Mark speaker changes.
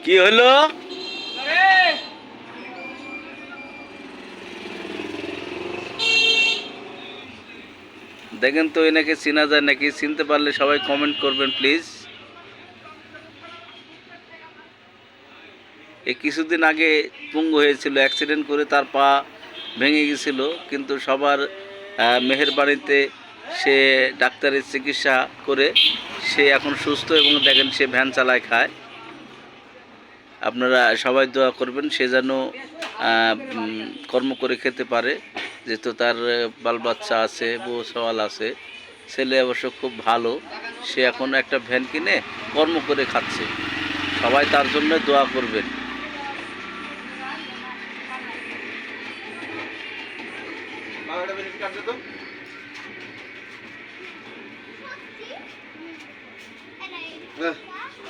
Speaker 1: কি হলো? দেখেন তো এনাকে চেনা যায় নাকি, চিনতে পারলে সবাই কমেন্ট করবেন প্লিজ। এই কিছুদিন আগে পঙ্গু হয়েছিল, অ্যাক্সিডেন্ট করে তার পা ভেঙে গেছিল, কিন্তু সবার মেহেরবাড়িতে সে ডাক্তারের চিকিৎসা করে সে এখন সুস্থ এবং দেখেন সে ভ্যান চালায় খায়। আপনারা সবাই দোয়া করবেন সে যেন কর্ম করে খেতে পারে, যেহেতু তার বাল বাচ্চা আছে, বউ সওয়াল আছে। ছেলে অবশ্য খুব ভালো, সে এখন একটা ভ্যান কিনে কর্ম করে খাচ্ছে। সবাই তার জন্য দোয়া করবেন।
Speaker 2: হ্যাঁ